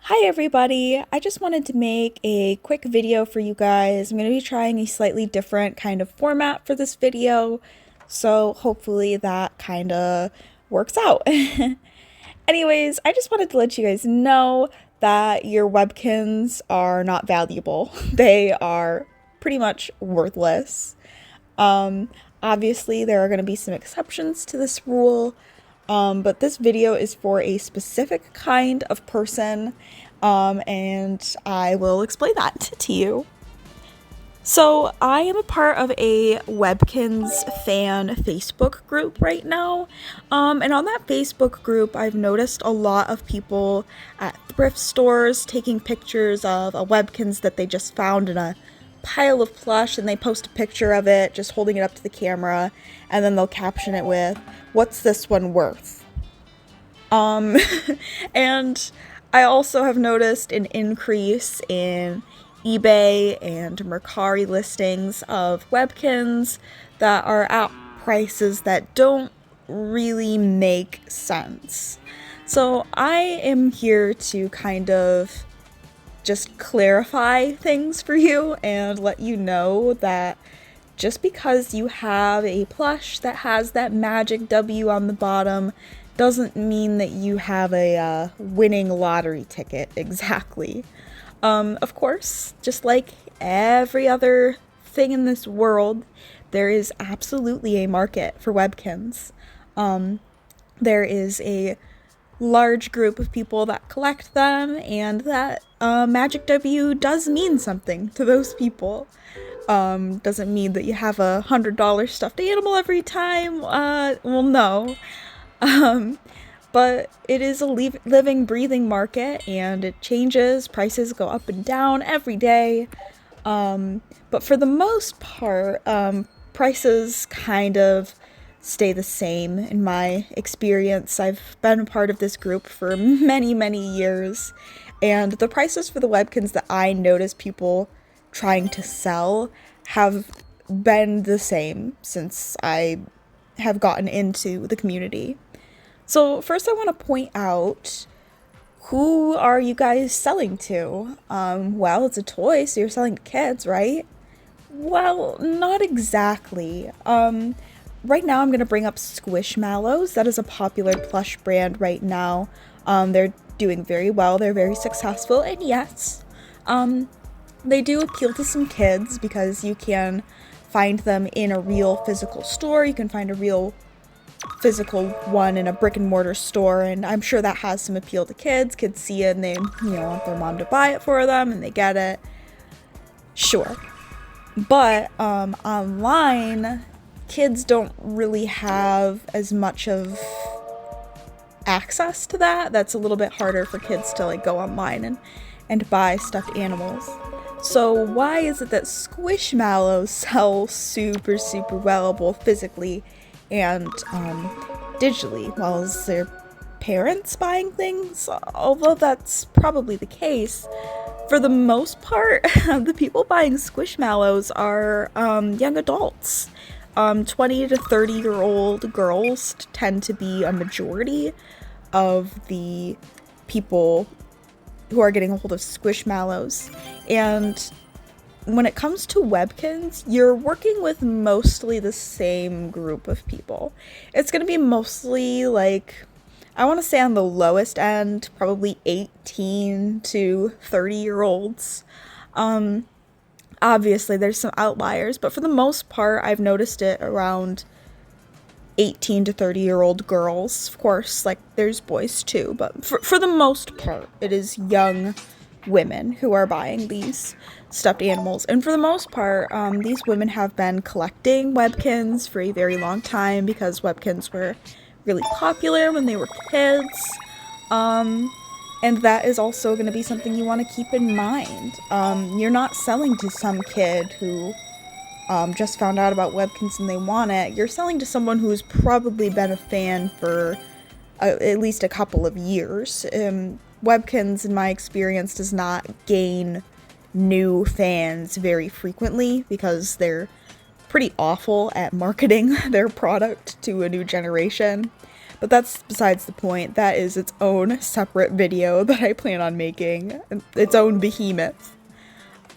Hi everybody! I just wanted to make a quick video for you guys. I'm going to be trying a slightly different kind of format for this video, so hopefully that kind of works out. Anyways, I just wanted to let you guys know that your Webkinz are not valuable. They are pretty much worthless. Obviously, there are going to be some exceptions to this rule, but this video is for a specific kind of person, and I will explain that to you. So I am a part of a Webkinz fan Facebook group right now, and on that Facebook group I've noticed a lot of people at thrift stores taking pictures of a Webkinz that they just found in a pile of plush, and they post a picture of it just holding it up to the camera, and then they'll caption it with, "What's this one worth?" Um, and I also have noticed an increase in eBay and Mercari listings of Webkinz that are at prices that don't really make sense. So I am here to kind of just clarify things for you and let you know that just because you have a plush that has that magic W on the bottom doesn't mean that you have a winning lottery ticket exactly. Of course, just like every other thing in this world, there is absolutely a market for Webkinz. There is a large group of people that collect them, and that Magic W does mean something to those people. Doesn't mean that you have $100 stuffed animal every time. Well, no. Um, but it is a living, breathing market, and it changes. Prices go up and down every day. But for the most part, prices kind of stay the same in my experience. I've been a part of this group for many, many years, and the prices for the Webkinz that I notice people trying to sell have been the same since I have gotten into the community. So first I want to point out, who are you guys selling to? Well, it's a toy, so you're selling to kids, right? Well, not exactly. Right now I'm going to bring up Squishmallows. That is a popular plush brand right now. They're doing very well. They're very successful, and yes, they do appeal to some kids because you can find them in a real physical store. You can find a real physical one in a brick and mortar store, and I'm sure that has some appeal to kids. Kids see it and they, want their mom to buy it for them, and they get it. Sure. But online, kids don't really have as much of access to that. That's a little bit harder for kids to go online and buy stuffed animals. So why is it that Squishmallows sell super, super well, both physically and digitally, while their parents buying things? Although that's probably the case, for the most part, the people buying Squishmallows are young adults. 20 to 30-year-old girls tend to be a majority of the people who are getting a hold of Squishmallows. And when it comes to Webkinz, you're working with mostly the same group of people. It's going to be mostly I want to say on the lowest end, probably 18 to 30-year-olds. Obviously, there's some outliers, but for the most part, I've noticed it around 18 to 30-year-old girls. Of course, there's boys too, but for the most part, it is young women who are buying these stuffed animals. And for the most part, these women have been collecting Webkinz for a very long time because Webkinz were really popular when they were kids. And that is also going to be something you want to keep in mind. You're not selling to some kid who just found out about Webkinz and they want it. You're selling to someone who's probably been a fan for at least a couple of years. Webkinz, in my experience, does not gain new fans very frequently because they're pretty awful at marketing their product to a new generation. But that's besides the point. That is its own separate video that I plan on making, its own behemoth.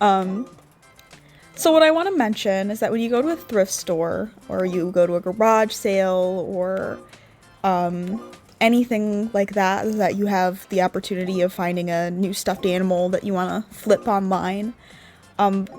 So what I want to mention is that when you go to a thrift store, or you go to a garage sale, or anything like that, that you have the opportunity of finding a new stuffed animal that you want to flip online,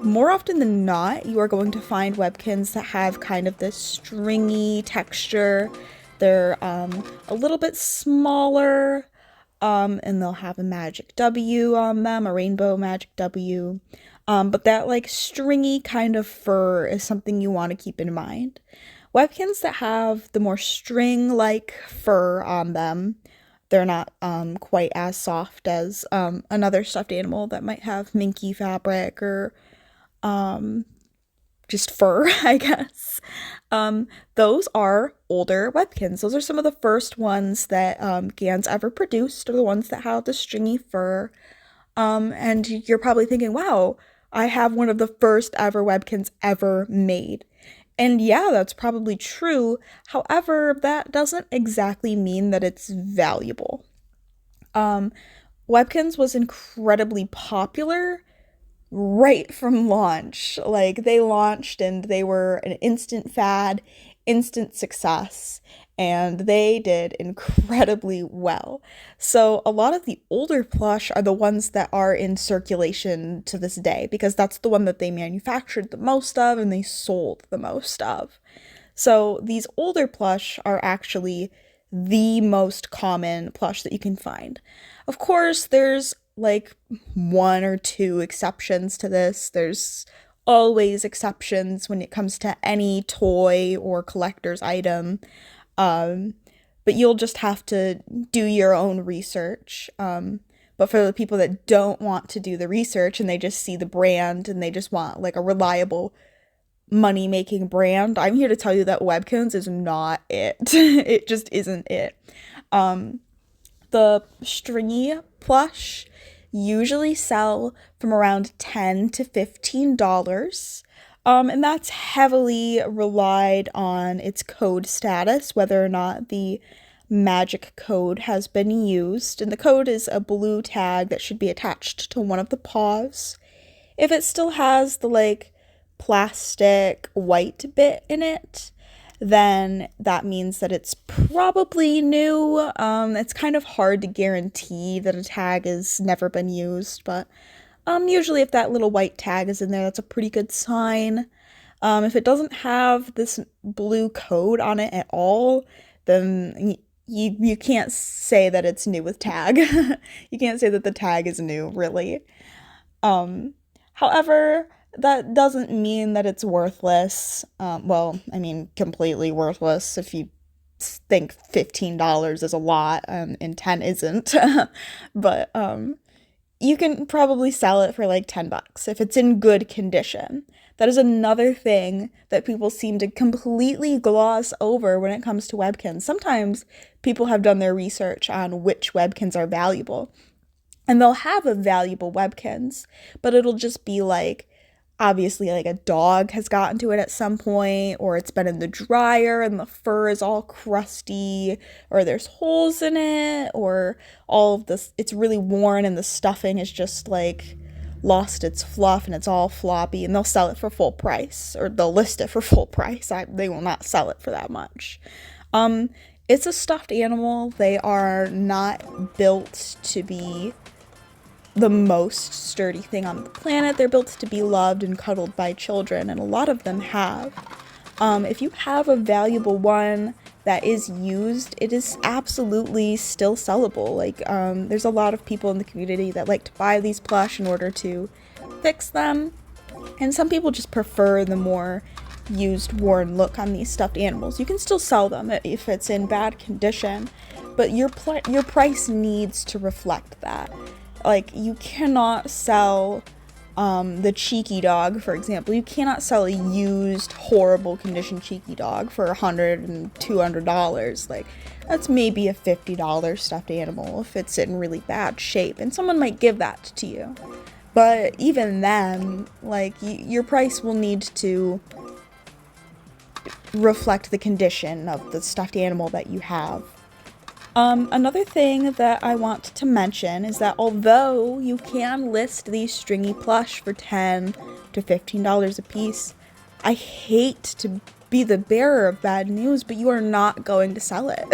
more often than not, you are going to find Webkinz that have kind of this stringy texture. They're a little bit smaller, and they'll have a magic W on them, a rainbow magic W. But that like stringy kind of fur is something you want to keep in mind. Webkinz that have the more string-like fur on them, they're not quite as soft as another stuffed animal that might have minky fabric or just fur, I guess. Those are older Webkinz. Those are some of the first ones that Ganz ever produced, are the ones that have the stringy fur. And you're probably thinking, wow, I have one of the first ever Webkinz ever made. And yeah, that's probably true. However, that doesn't exactly mean that it's valuable. Webkinz was incredibly popular right from launch. Like, they launched and they were an instant fad, instant success, and they did incredibly well. So a lot of the older plush are the ones that are in circulation to this day, because that's the one that they manufactured the most of and they sold the most of. So these older plush are actually the most common plush that you can find. Of course, there's like one or two exceptions to this. There's always exceptions when it comes to any toy or collector's item. But you'll just have to do your own research. But for the people that don't want to do the research and they just see the brand and they just want like a reliable money-making brand, I'm here to tell you that Webkinz is not it. It just isn't it. The stringy plush usually sell from around $10 to $15. And that's heavily relied on its code status, whether or not the magic code has been used. And the code is a blue tag that should be attached to one of the paws. If it still has the like plastic white bit in it, then that means that it's probably new. It's kind of hard to guarantee that a tag has never been used, but usually if that little white tag is in there, that's a pretty good sign. If it doesn't have this blue code on it at all, then you can't say that it's new with tag. You can't say that the tag is new, really. However, that doesn't mean that it's worthless. Well, I mean, completely worthless if you think $15 is a lot, and 10 isn't. But you can probably sell it for like $10 if it's in good condition. That is another thing that people seem to completely gloss over when it comes to Webkinz. Sometimes people have done their research on which Webkinz are valuable, and they'll have a valuable Webkinz, but it'll just be like, obviously, like a dog has gotten to it at some point, or it's been in the dryer and the fur is all crusty, or there's holes in it, or all of this, it's really worn and the stuffing is just like lost its fluff and it's all floppy, and they'll sell it for full price, or they'll list it for full price. They will not sell it for that much. It's a stuffed animal. They are not built to be the most sturdy thing on the planet. They're built to be loved and cuddled by children, and a lot of them have. If you have a valuable one that is used, it is absolutely still sellable. Like, there's a lot of people in the community that like to buy these plush in order to fix them, and some people just prefer the more used, worn look on these stuffed animals. You can still sell them if it's in bad condition, but your price needs to reflect that. Like, you cannot sell the Cheeky dog, for example. You cannot sell a used, horrible condition Cheeky dog for $100 and $200. Like, that's maybe a $50 stuffed animal if it's in really bad shape, and someone might give that to you. But even then, like, your price will need to reflect the condition of the stuffed animal that you have. Another thing that I want to mention is that although you can list these stringy plush for $10 to $15 a piece, I hate to be the bearer of bad news, but you are not going to sell it.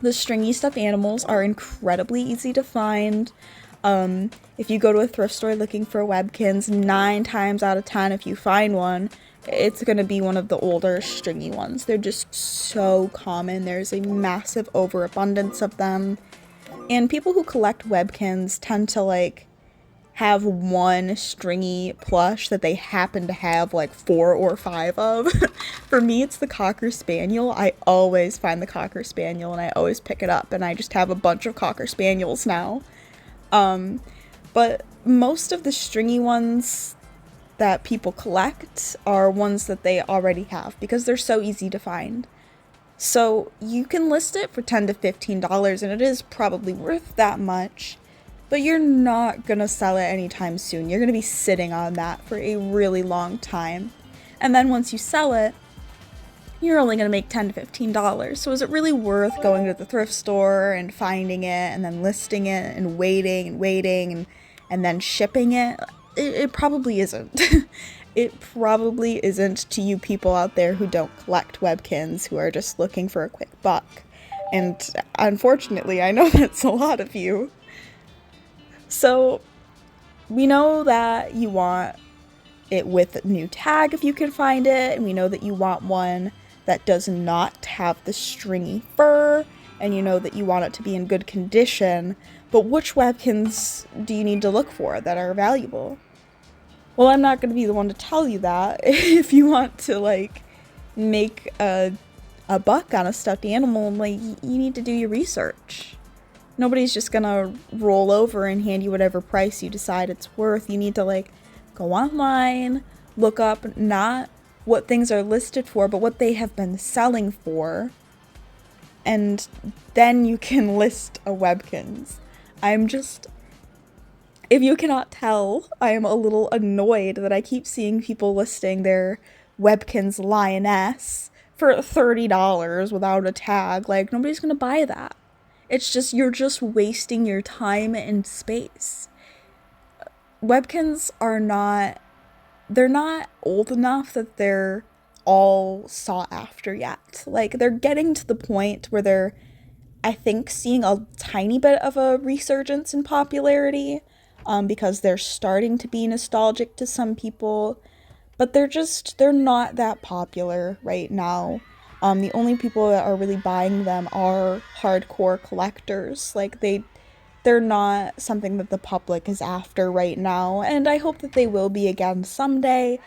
The stringy stuffed animals are incredibly easy to find. If you go to a thrift store looking for Webkinz, 9 times out of 10, if you find one, it's going to be one of the older stringy ones. They're just so common. There's a massive overabundance of them. And people who collect Webkinz tend to like have one stringy plush that they happen to have like 4 or 5 of. For me, it's the Cocker Spaniel. I always find the Cocker Spaniel and I always pick it up, and I just have a bunch of Cocker Spaniels now. But most of the stringy ones that people collect are ones that they already have because they're so easy to find. So you can list it for $10 to $15 and it is probably worth that much, but you're not gonna sell it anytime soon. You're gonna be sitting on that for a really long time. And then once you sell it, you're only gonna make $10 to $15. So is it really worth going to the thrift store and finding it and then listing it and waiting and then shipping it? It probably isn't. It probably isn't to you people out there who don't collect Webkinz, who are just looking for a quick buck. And unfortunately, I know that's a lot of you. So we know that you want it with a new tag if you can find it, and we know that you want one that does not have the stringy fur, and you know that you want it to be in good condition, but which Webkinz do you need to look for that are valuable? Well, I'm not going to be the one to tell you that. If you want to, like, make a buck on a stuffed animal, like, you need to do your research. Nobody's just gonna roll over and hand you whatever price you decide it's worth. You need to, like, go online, look up not what things are listed for, but what they have been selling for, and then you can list a Webkinz. If you cannot tell, I am a little annoyed that I keep seeing people listing their Webkinz lioness for $30 without a tag. Like, nobody's gonna buy that. It's just, you're just wasting your time and space. Webkinz they're not old enough that they're all sought after yet. Like, they're getting to the point where they're, I think, seeing a tiny bit of a resurgence in popularity, because they're starting to be nostalgic to some people, but they're not that popular right now. The only people that are really buying them are hardcore collectors. Like, they're not something that the public is after right now, and I hope that they will be again someday.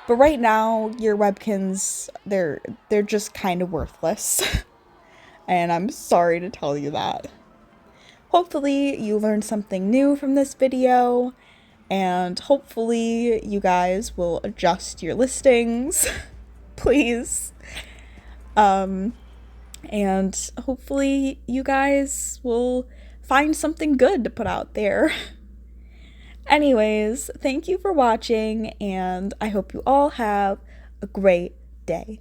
But right now, your Webkinz, they're just kind of worthless. And I'm sorry to tell you that. Hopefully you learned something new from this video, and hopefully you guys will adjust your listings, please. And hopefully you guys will find something good to put out there. Anyways, thank you for watching, and I hope you all have a great day.